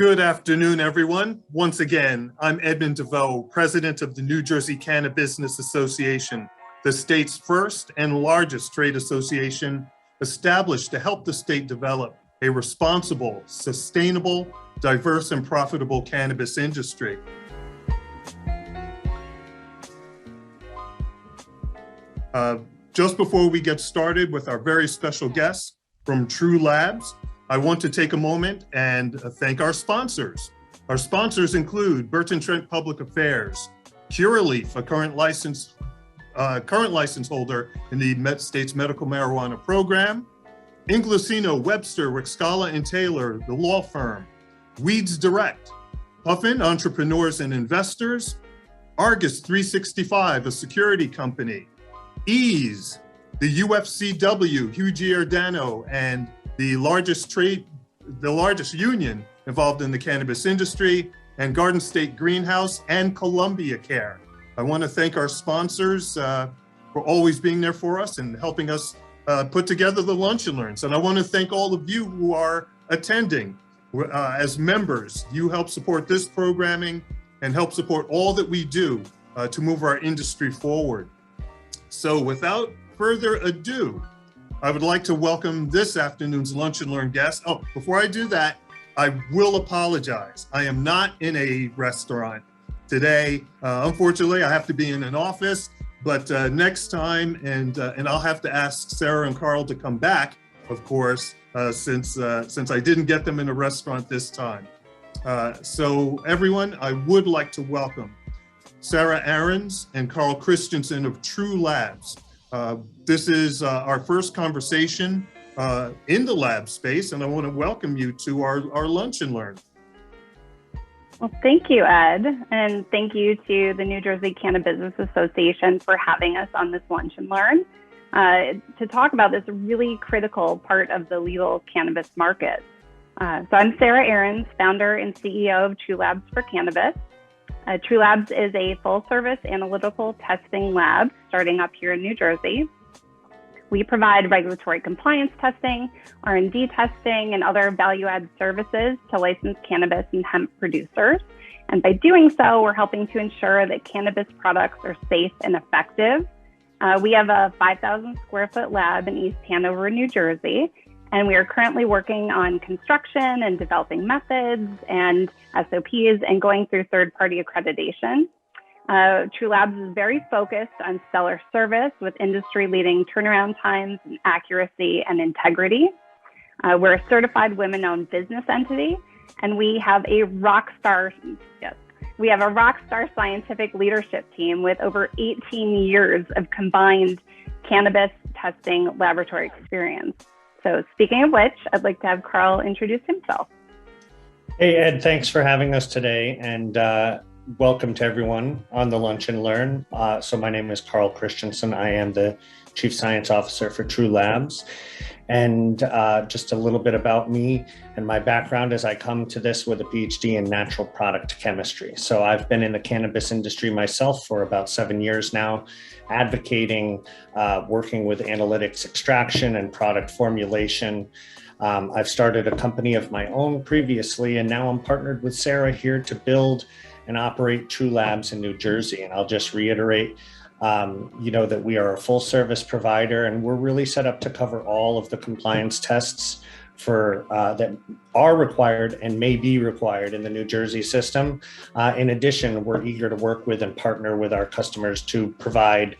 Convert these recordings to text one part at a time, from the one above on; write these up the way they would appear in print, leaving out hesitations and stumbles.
Good afternoon, everyone. Once again, I'm Edmund DeVeaux, president of the New Jersey CannaBusiness Association, the state's first and largest trade association established to help the state develop a responsible, sustainable, diverse, and profitable cannabis industry. Just before we get started with our very special guests from True Labs, I want to take a moment and thank our sponsors. Our sponsors include Burton, Trent Public Affairs, Curaleaf, a current license holder in the state's medical marijuana program, Inglesino, Webster, Wyciskala, and Taylor, the law firm, Weeds Direct, Puffin, entrepreneurs and investors, Argus 365, a security company, Eaze, the UFCW, Hugh Giordano, and the largest union involved in the cannabis industry, and Garden State Greenhouse and Columbia Care. I want to thank our sponsors for always being there for us and helping us put together the Lunch and Learns. And I want to thank all of you who are attending. As members, you help support this programming and help support all that we do to move our industry forward. So without further ado, I would like to welcome this afternoon's Lunch and Learn guest. Oh, before I do that, I will apologize. I am not in a restaurant today. Unfortunately, I have to be in an office, but next time, and I'll have to ask Sarah and Carl to come back, of course, since I didn't get them in a restaurant this time. So everyone, I would like to welcome Sarah Ahrens and Carl Christensen of True Labs. This is our first conversation in the lab space, and I want to welcome you to our Lunch and Learn. Well, thank you, Ed, and thank you to the New Jersey CannaBusiness Association for having us on this Lunch and Learn to talk about this really critical part of the legal cannabis market. So I'm Sarah Ahrens, founder and CEO of True Labs for Cannabis. True Labs is a full-service analytical testing lab starting up here in New Jersey. We provide regulatory compliance testing, R&D testing, and other value-add services to licensed cannabis and hemp producers. And by doing so, we're helping to ensure that cannabis products are safe and effective. We have a 5,000 square foot lab in East Hanover, New Jersey, and we are currently working on construction and developing methods and SOPs and going through third-party accreditation. True Labs is very focused on seller service with industry-leading turnaround times, and accuracy, and integrity. We're a certified women-owned business entity, and we have a rock star scientific leadership team with over 18 years of combined cannabis testing laboratory experience. So speaking of which, I'd like to have Carl introduce himself. Hey, Ed, thanks for having us today, and welcome to everyone on the Lunch and Learn. So my name is Carl Christensen. I am the Chief Science Officer for True Labs. And just a little bit about me and my background is I come to this with a Ph.D. in natural product chemistry. So I've been in the cannabis industry myself for about 7 years now, advocating, working with analytics extraction and product formulation. I've started a company of my own previously, and now I'm partnered with Sarah here to build and operate True Labs in New Jersey. And I'll just reiterate, that we are a full service provider, and we're really set up to cover all of the compliance tests for that are required and may be required in the New Jersey system. In addition, we're eager to work with and partner with our customers to provide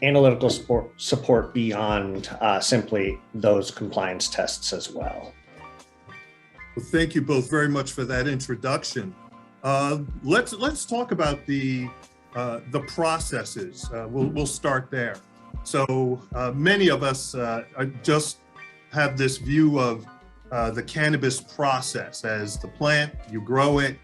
analytical support beyond simply those compliance tests as well. Well, thank you both very much for that introduction. Let's talk about the processes. We'll start there. So many of us just have this view of the cannabis process as the plant. You grow it,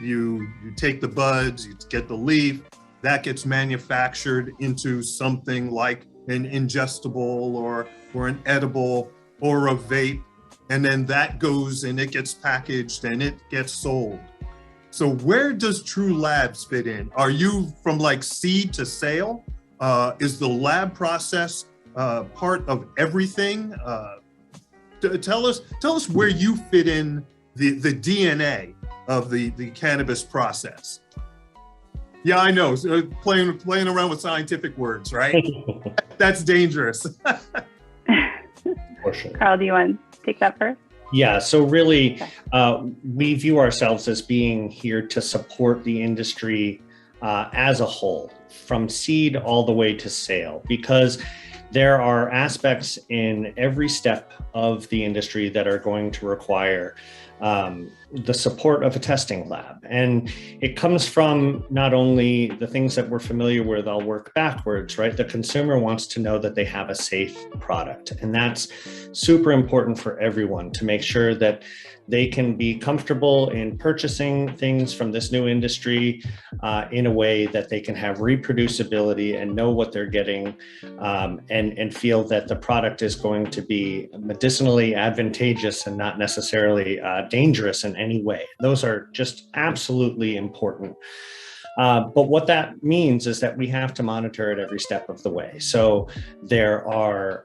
you take the buds, you get the leaf, that gets manufactured into something like an ingestible or an edible or a vape, and then that goes and it gets packaged and it gets sold. So where does True Labs fit in? Are you from like seed to sale? Is the lab process part of everything? Tell us where you fit in the DNA of the cannabis process. Yeah, I know. Playing around with scientific words, right? That's dangerous. For sure. Carl, do you want to take that first? Yeah, so really, we view ourselves as being here to support the industry as a whole, from seed all the way to sale, because there are aspects in every step of the industry that are going to require the support of a testing lab. And it comes from not only the things that we're familiar with, I'll work backwards, right? The consumer wants to know that they have a safe product. And that's super important for everyone to make sure that they can be comfortable in purchasing things from this new industry in a way that they can have reproducibility and know what they're getting, and feel that the product is going to be medicinally advantageous and not necessarily dangerous in any way. Those are just absolutely important. But what that means is that we have to monitor it every step of the way. So there are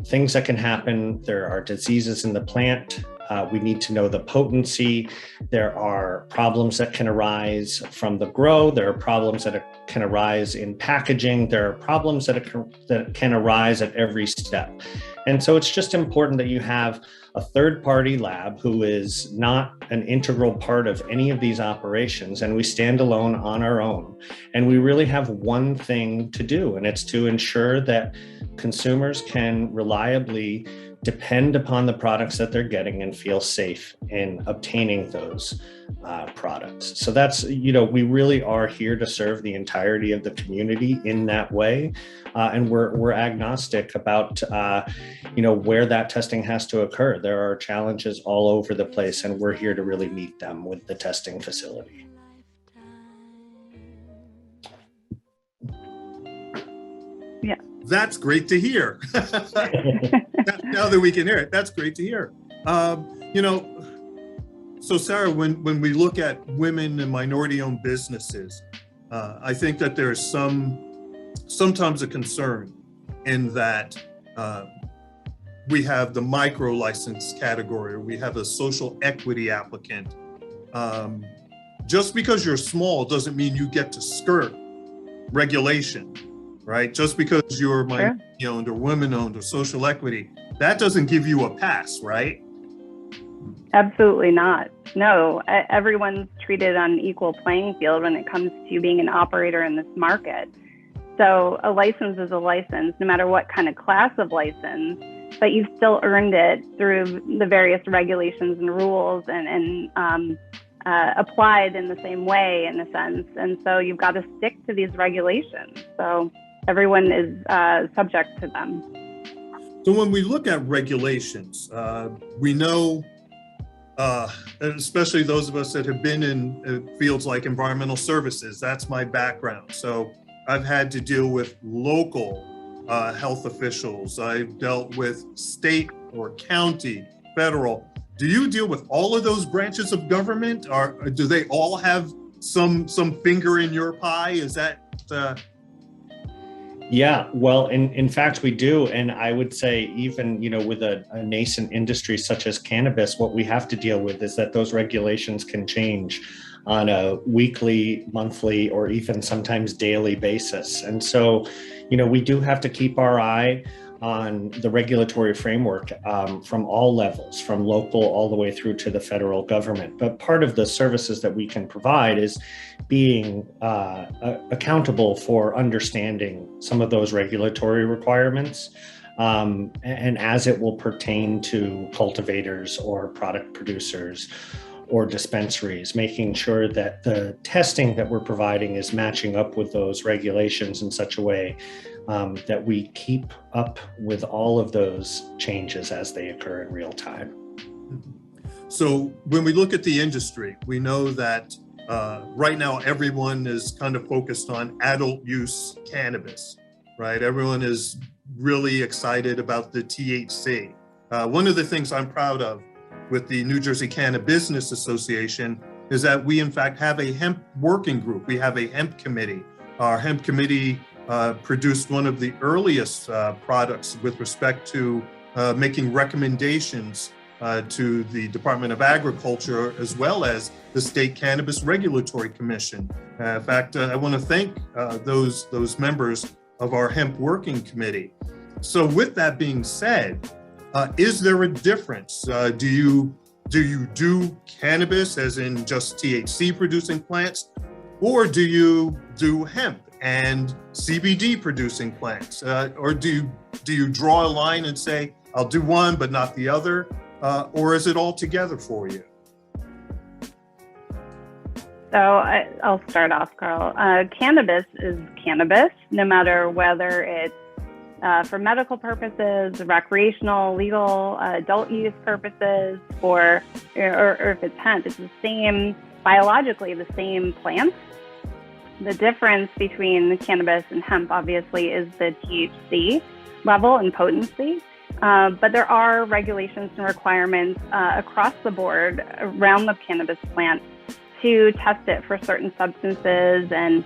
things that can happen. There are diseases in the plant. We need to know the potency. There are problems that can arise from the grow. There are problems that can arise in packaging. There are problems that can arise at every step. And so it's just important that you have a third-party lab who is not an integral part of any of these operations, and we stand alone on our own. And we really have one thing to do, and it's to ensure that consumers can reliably depend upon the products that they're getting and feel safe in obtaining those products. So that's, we really are here to serve the entirety of the community in that way. And we're agnostic about, where that testing has to occur. There are challenges all over the place, and we're here to really meet them with the testing facility. Yeah. That's great to hear. Now that we can hear it, that's great to hear. So Sarah, when we look at women and minority-owned businesses, I think that there's sometimes a concern in that we have the micro license category, or we have a social equity applicant. Just because you're small doesn't mean you get to skirt regulation. Right? Just because you're minority-owned or women-owned or social equity, that doesn't give you a pass, right? Absolutely not. No, everyone's treated on an equal playing field when it comes to being an operator in this market. So a license is a license, no matter what kind of class of license, but you've still earned it through the various regulations and rules and applied in the same way, in a sense. And so you've got to stick to these regulations. So everyone is subject to them. So when we look at regulations, we know, especially those of us that have been in fields like environmental services, that's my background. So I've had to deal with local health officials. I've dealt with state or county, federal. Do you deal with all of those branches of government, or do they all have some finger in your pie? Is that... Yeah, well, in fact, we do. And I would say even, with a nascent industry such as cannabis, what we have to deal with is that those regulations can change on a weekly, monthly, or even sometimes daily basis. And so, we do have to keep our eye on the regulatory framework from all levels, from local all the way through to the federal government. But part of the services that we can provide is being accountable for understanding some of those regulatory requirements, and as it will pertain to cultivators or product producers or dispensaries, making sure that the testing that we're providing is matching up with those regulations in such a way that we keep up with all of those changes as they occur in real time. So when we look at the industry, we know that right now everyone is kind of focused on adult use cannabis, right? Everyone is really excited about the THC. One of the things I'm proud of with the New Jersey CannaBusiness Association is that we in fact have a hemp working group. We have a hemp committee. Our hemp committee produced one of the earliest products with respect to making recommendations to the Department of Agriculture, as well as the State Cannabis Regulatory Commission. In fact, I want to thank those members of our Hemp Working Committee. So with that being said, is there a difference? Do you do cannabis as in just THC producing plants, or do you do hemp and CBD producing plants? Or do you draw a line and say, I'll do one, but not the other? Or is it all together for you? So I'll start off, Carl. Cannabis is cannabis, no matter whether it's for medical purposes, recreational, legal, adult use purposes, or if it's hemp. It's the same, biologically the same plant. The difference between cannabis and hemp, obviously, is the THC level and potency. But there are regulations and requirements across the board around the cannabis plant to test it for certain substances and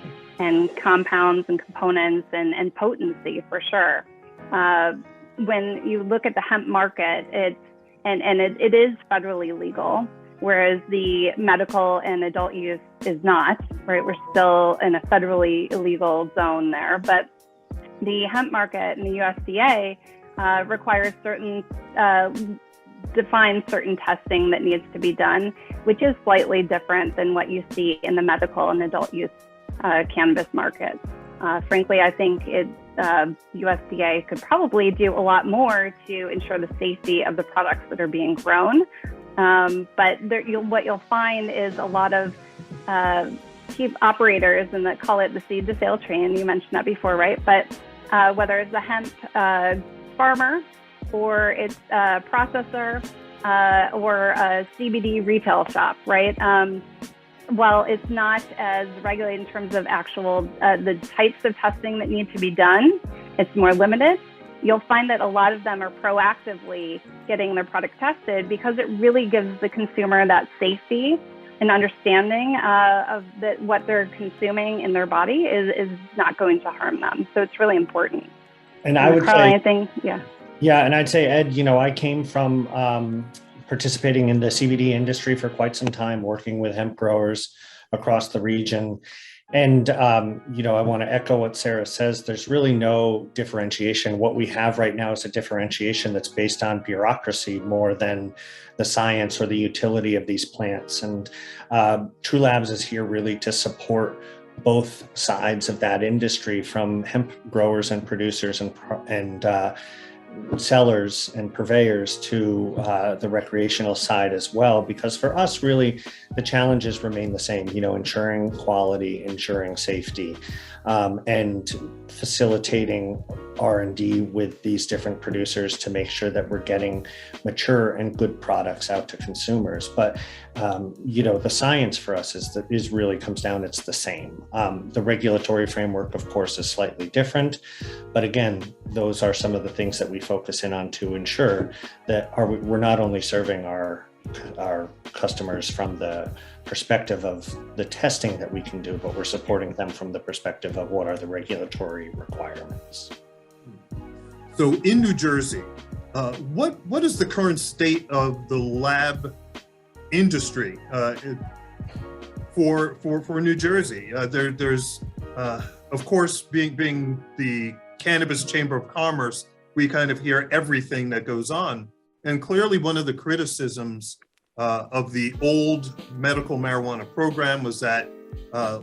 compounds and components and potency for sure. When you look at the hemp market, it is federally legal, whereas the medical and adult use is not, right? We're still in a federally illegal zone there. But the hemp market and the USDA requires defines certain testing that needs to be done, which is slightly different than what you see in the medical and adult use cannabis market. Frankly, I think USDA could probably do a lot more to ensure the safety of the products that are being grown. But what you'll find is a lot of cheap operators, and that call it the seed to sale train. You mentioned that before, right? But whether it's a hemp farmer, or it's a processor, or a CBD retail shop, right? While it's not as regulated in terms of actual the types of testing that need to be done, it's more limited. You'll find that a lot of them are proactively getting their product tested because it really gives the consumer that safety and understanding of that what they're consuming in their body is not going to harm them. So it's really important. And I would say, yeah. Yeah, and I'd say, Ed, I came from participating in the CBD industry for quite some time, working with hemp growers across the region. And, I want to echo what Sarah says. There's really no differentiation. What we have right now is a differentiation that's based on bureaucracy more than the science or the utility of these plants. And True Labs is here really to support both sides of that industry, from hemp growers and producers and sellers and purveyors to the recreational side as well, because for us, really, the challenges remain the same, ensuring quality, ensuring safety, and facilitating R&D with these different producers to make sure that we're getting mature and good products out to consumers. But, the science for us is really comes down, it's the same. The regulatory framework, of course, is slightly different. But again, those are some of the things that we focus in on to ensure that we're not only serving our customers from the perspective of the testing that we can do, but we're supporting them from the perspective of what are the regulatory requirements. So in New Jersey, what is the current state of the lab industry for New Jersey? There's of course, being the Cannabis Chamber of Commerce, we kind of hear everything that goes on. And clearly one of the criticisms of the old medical marijuana program was that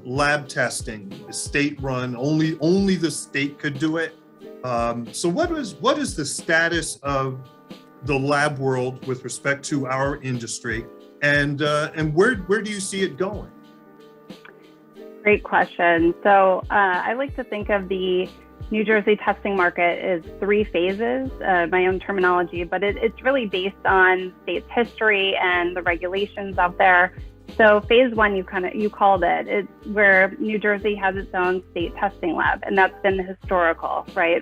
lab testing is state-run, only the state could do it. So what is the status of the lab world with respect to our industry, and where do you see it going? Great question. So I like to think of the New Jersey testing market as 3 phases, my own terminology, but it's really based on state's history and the regulations out there. So phase 1, you called it. It's where New Jersey has its own state testing lab, and that's been historical, right?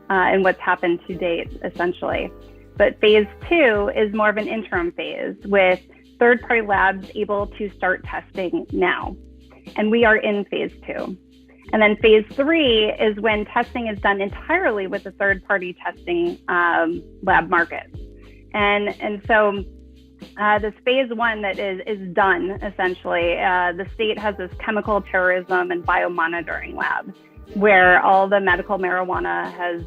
And what's happened to date, essentially. But phase 2 is more of an interim phase with third-party labs able to start testing now. And we are in phase 2. And then phase 3 is when testing is done entirely with a third-party testing lab market. And so this phase one that is done, essentially, the state has this chemical terrorism and biomonitoring lab where all the medical marijuana has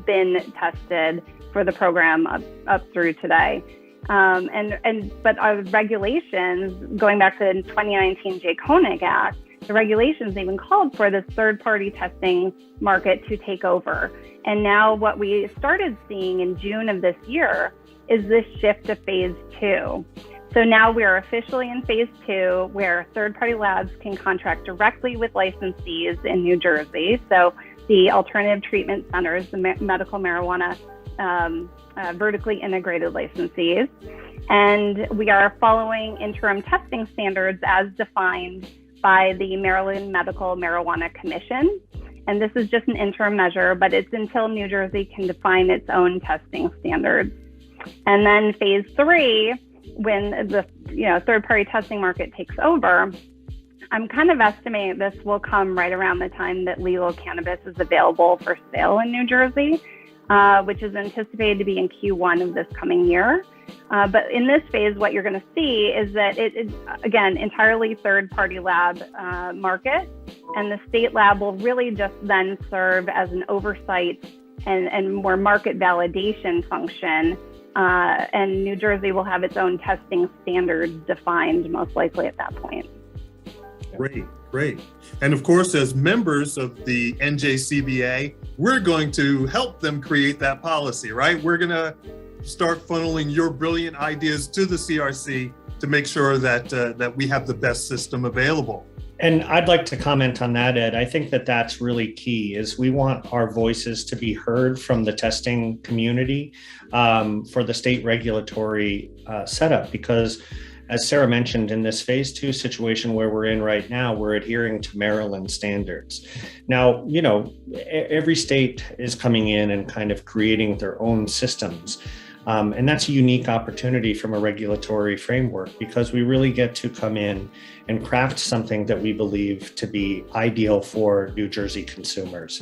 been tested for the program up through today. But our regulations, going back to the 2019 J-Koenig Act, the regulations even called for this third-party testing market to take over. And now what we started seeing in June of this year is this shift to phase two. So now we are officially in phase two, where third-party labs can contract directly with licensees in New Jersey. So the alternative treatment centers, the medical marijuana vertically integrated licensees. And we are following interim testing standards as defined by the Maryland Medical Marijuana Commission. And this is just an interim measure, but it's until New Jersey can define its own testing standards. And then phase three, when the third-party testing market takes over, I'm kind of estimating this will come right around the time that legal cannabis is available for sale in New Jersey, which is anticipated to be in Q1 of this coming year. But in this phase, what you're going to see is that it's, again, entirely third-party lab market, and the state lab will really just then serve as an oversight and more market validation function. And New Jersey will have its own testing standards defined, most likely at that point. Great. And of course, as members of the NJCBA, we're going to help them create that policy, right? We're going to start funneling your brilliant ideas to the CRC to make sure that we have the best system available. And I'd like to comment on that, Ed. I think that that's really key, is we want our voices to be heard from the testing community for the state regulatory setup, because as Sarah mentioned, in this phase two situation where we're in right now, we're adhering to Maryland standards. Now, every state is coming in and kind of creating their own systems. And that's a unique opportunity from a regulatory framework, because we really get to come in and craft something that we believe to be ideal for New Jersey consumers.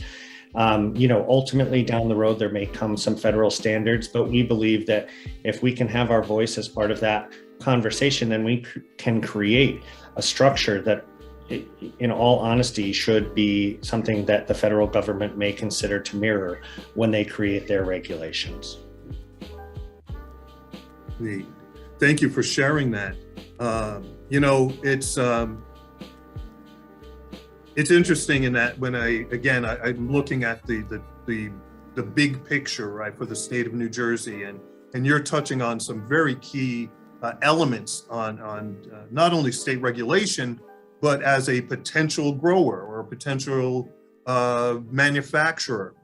Ultimately down the road, there may come some federal standards, but we believe that if we can have our voice as part of that conversation, then we can create a structure that, in all honesty, should be something that the federal government may consider to mirror when they create their regulations. Thank you for sharing that. It's interesting in that when I'm looking at the big picture, right, for the state of New Jersey, and you're touching on some very key elements on not only state regulation, but as a potential grower or a potential manufacturer,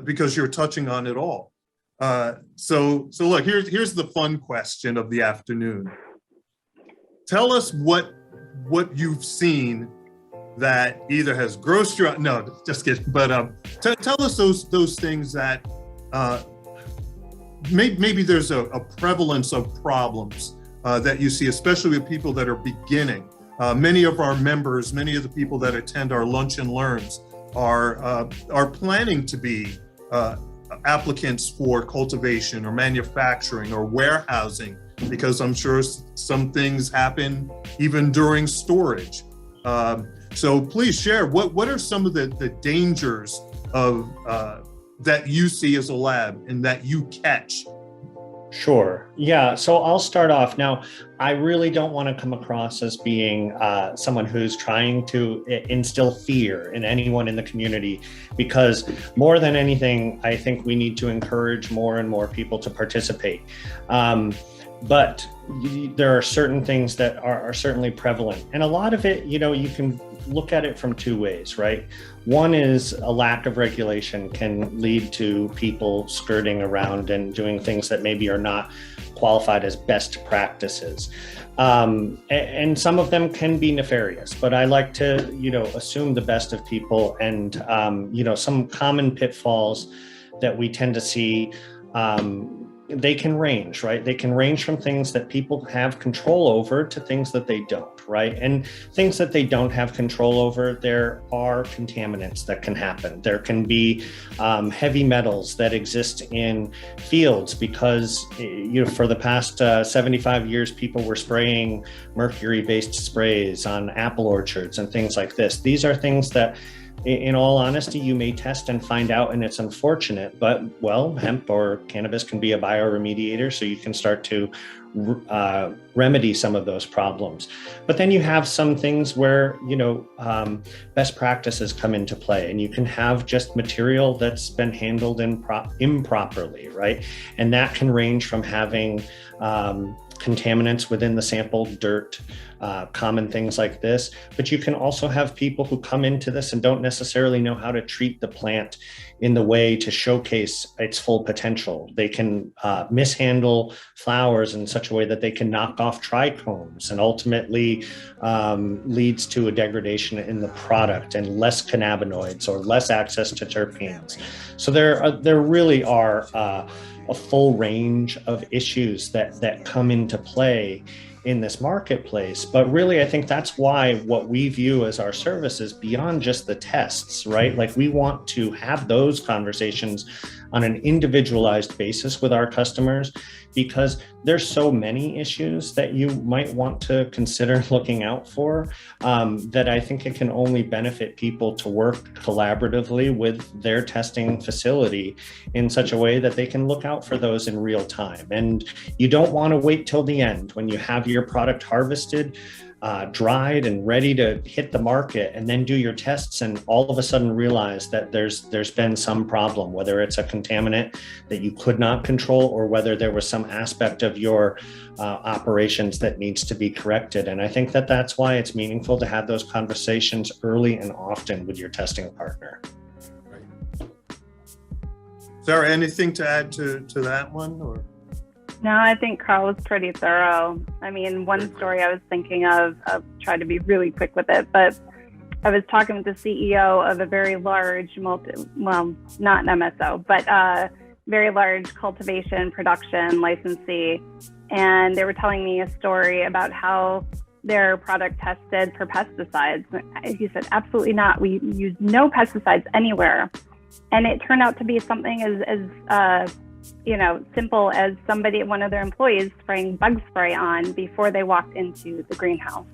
because you're touching on it all. So look, here's the fun question of the afternoon. Tell us what you've seen that either has grossed you out. No, just kidding. But tell us those things that maybe there's a prevalence of problems that you see, especially with people that are beginning. Many of our members, many of the people that attend our lunch and learns are planning to be applicants for cultivation or manufacturing or warehousing, because I'm sure some things happen even during storage. So please share, what are some of the dangers of that you see as a lab and that you catch? Sure. Yeah. So I'll start off. Now, I really don't want to come across as being someone who's trying to instill fear in anyone in the community, because more than anything, I think we need to encourage more and more people to participate. But there are certain things that are certainly prevalent. And a lot of it, you can look at it from two ways, right? One is a lack of regulation can lead to people skirting around and doing things that maybe are not qualified as best practices. And some of them can be nefarious, but I like to, assume the best of people. And, some common pitfalls that we tend to see they can range, right? They can range from things that people have control over to things that they don't, right? And things that they don't have control over, there are contaminants that can happen. There can be heavy metals that exist in fields because, for the past 75 years, people were spraying mercury-based sprays on apple orchards and things like this. These are things that, in all honesty, you may test and find out, and it's unfortunate, but well, hemp or cannabis can be a bioremediator, so you can start to remedy some of those problems. But then you have some things where, best practices come into play, and you can have just material that's been handled improperly, right? And that can range from having contaminants within the sample, dirt, common things like this. But you can also have people who come into this and don't necessarily know how to treat the plant in the way to showcase its full potential. They can mishandle flowers in such a way that they can knock off trichomes, and ultimately leads to a degradation in the product and less cannabinoids or less access to terpenes. So there really are a full range of issues that come into play in this marketplace. But really, I think that's why what we view as our service is beyond just the tests, right? Like, we want to have those conversations on an individualized basis with our customers, because there's so many issues that you might want to consider looking out for, that I think it can only benefit people to work collaboratively with their testing facility in such a way that they can look out for those in real time. And you don't want to wait till the end when you have your product harvested, dried and ready to hit the market, and then do your tests and all of a sudden realize that there's been some problem, whether it's a contaminant that you could not control or whether there was some aspect of your operations that needs to be corrected. And I think that that's why it's meaningful to have those conversations early and often with your testing partner. Sarah, anything to add to that one? Or? No, I think Carl was pretty thorough. I mean, one story I was thinking of, I'll try to be really quick with it, but I was talking with the CEO of a very large not an MSO, but very large cultivation, production, licensee. And they were telling me a story about how their product tested for pesticides. He said, absolutely not. We use no pesticides anywhere. And it turned out to be something as simple as one of their employees spraying bug spray on before they walked into the greenhouse.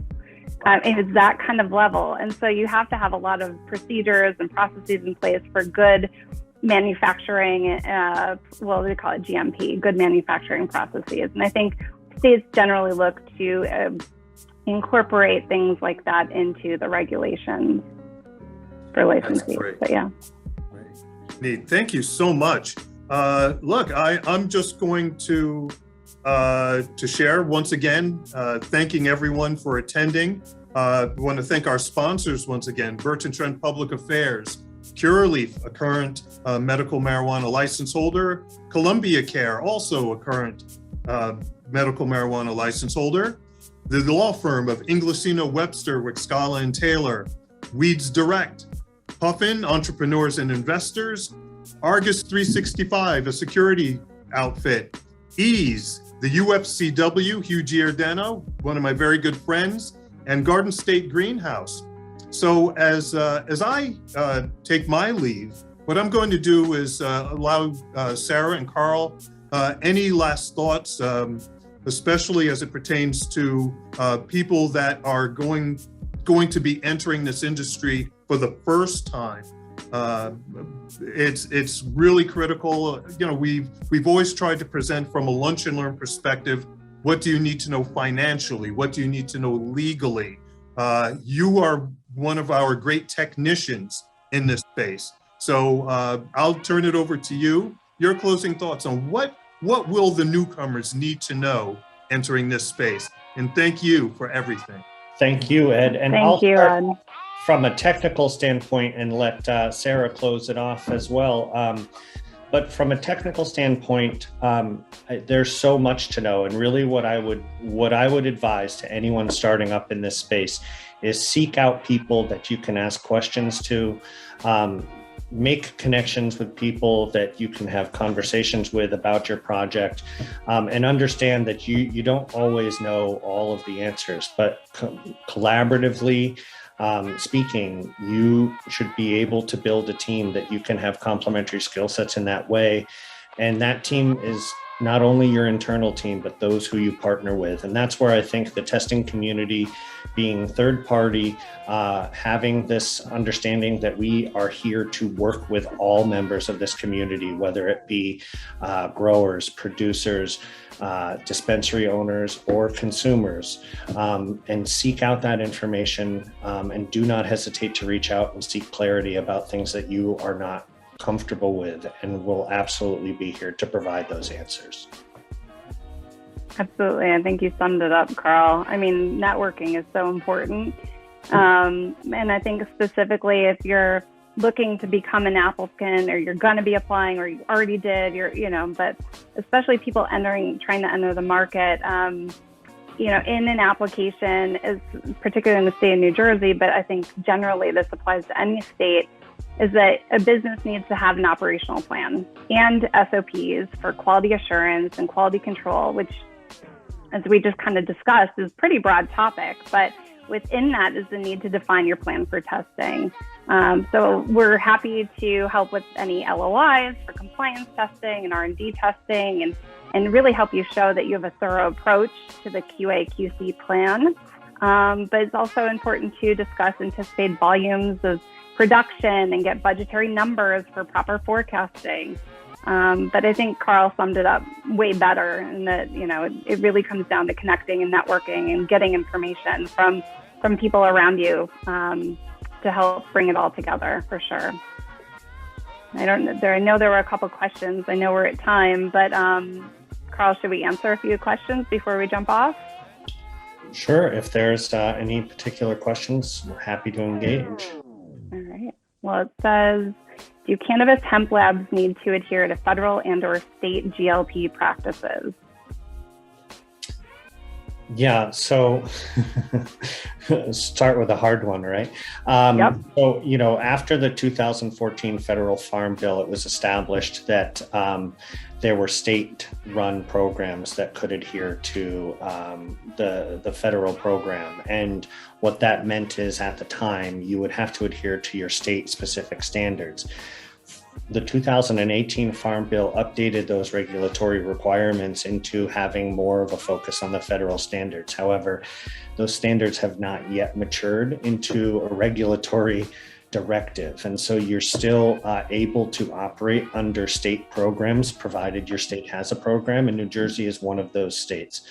It was that kind of level. And so you have to have a lot of procedures and processes in place for good manufacturing, we call it GMP, good manufacturing processes. And I think states generally look to incorporate things like that into the regulations for licensees. But yeah. Neat. Thank you so much. Look, I'm just going to share once again, thanking everyone for attending. We want to thank our sponsors once again: Burton, Trent Public Affairs, Curaleaf, a current medical marijuana license holder, Columbia Care, also a current medical marijuana license holder, the law firm of Inglesino, Webster, Wyciskala, and Taylor, Weeds Direct, Puffin, Entrepreneurs and Investors, Argus 365, a security outfit, Eaze, the UFCW, Hugh Giordano, one of my very good friends, and Garden State Greenhouse. So as I take my leave, what I'm going to do is allow Sarah and Carl any last thoughts, especially as it pertains to people that are going to be entering this industry for the first time. It's really critical. We've always tried to present from a lunch and learn perspective. What do you need to know financially? What do you need to know legally? You are one of our great technicians in this space. So I'll turn it over to you. Your closing thoughts on what will the newcomers need to know entering this space? And thank you for everything. Thank you, Ed. And thank you, Ed. From a technical standpoint, and let Sarah close it off as well. But from a technical standpoint, there's so much to know. And really what I would advise to anyone starting up in this space is seek out people that you can ask questions to. make connections with people that you can have conversations with about your project, and understand that you don't always know all of the answers, but collaboratively speaking, you should be able to build a team that you can have complementary skill sets in that way. And that team is not only your internal team, but those who you partner with. And that's where I think the testing community, being third party, having this understanding that we are here to work with all members of this community, whether it be growers, producers, dispensary owners, or consumers, and seek out that information, and do not hesitate to reach out and seek clarity about things that you are not comfortable with, and we'll absolutely be here to provide those answers. Absolutely. I think you summed it up, Carl. I mean, networking is so important. And I think specifically if you're looking to become an applicant, or you're going to be applying, or you already did, but especially people trying to enter the market, in an application, is particularly in the state of New Jersey, but I think generally this applies to any state, is that a business needs to have an operational plan and SOPs for quality assurance and quality control, which, as we just kind of discussed, is a pretty broad topic, but within that is the need to define your plan for testing. So we're happy to help with any LOIs for compliance testing and R&D testing, and really help you show that you have a thorough approach to the QA/QC plan. But it's also important to discuss anticipated volumes of production and get budgetary numbers for proper forecasting. But I think Carl summed it up way better, in that, it really comes down to connecting and networking and getting information from people around you to help bring it all together, for sure. I know there were a couple questions. I know we're at time, but Carl, should we answer a few questions before we jump off? Sure. If there's any particular questions, we're happy to engage. All right. Well, it says, do cannabis hemp labs need to adhere to federal and/or state GLP practices? Yeah, so start with a hard one, right? Yep. So, after the 2014 federal farm bill, it was established that there were state-run programs that could adhere to the federal program. And what that meant is, at the time, you would have to adhere to your state-specific standards. The 2018 Farm Bill updated those regulatory requirements into having more of a focus on the federal standards. However, those standards have not yet matured into a regulatory directive. And so you're still able to operate under state programs, provided your state has a program, and New Jersey is one of those states.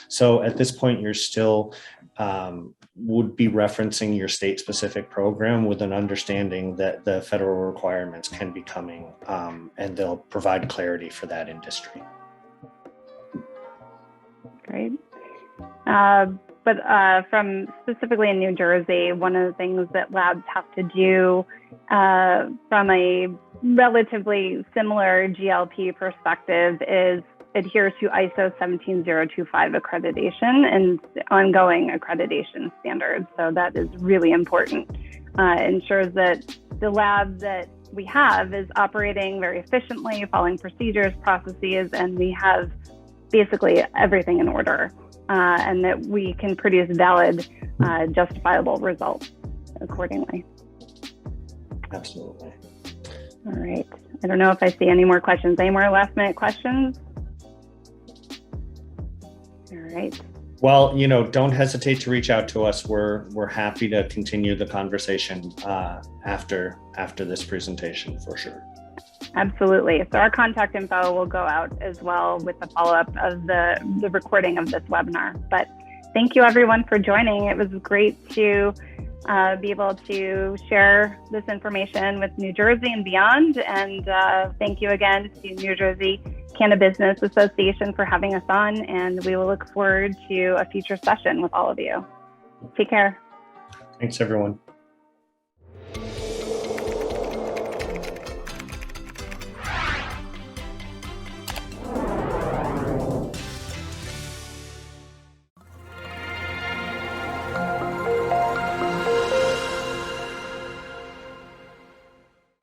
So at this point, you're still would be referencing your state-specific program, with an understanding that the federal requirements can be coming, and they'll provide clarity for that industry. Great. But from specifically in New Jersey, one of the things that labs have to do from a relatively similar GLP perspective is adhere to ISO 17025 accreditation and ongoing accreditation standards. So that is really important. Ensures that the lab that we have is operating very efficiently, following procedures, processes, and we have basically everything in order, and that we can produce valid, justifiable results accordingly. Absolutely. All right. I don't know if I see any more questions. Any more last minute questions? All right. Well, don't hesitate to reach out to us. We're happy to continue the conversation after this presentation, for sure. Absolutely. So our contact info will go out as well with the follow-up of the recording of this webinar. But thank you, everyone, for joining. It was great to be able to share this information with New Jersey and beyond. And thank you again to New Jersey CannaBusiness Association for having us on. And we will look forward to a future session with all of you. Take care. Thanks, everyone.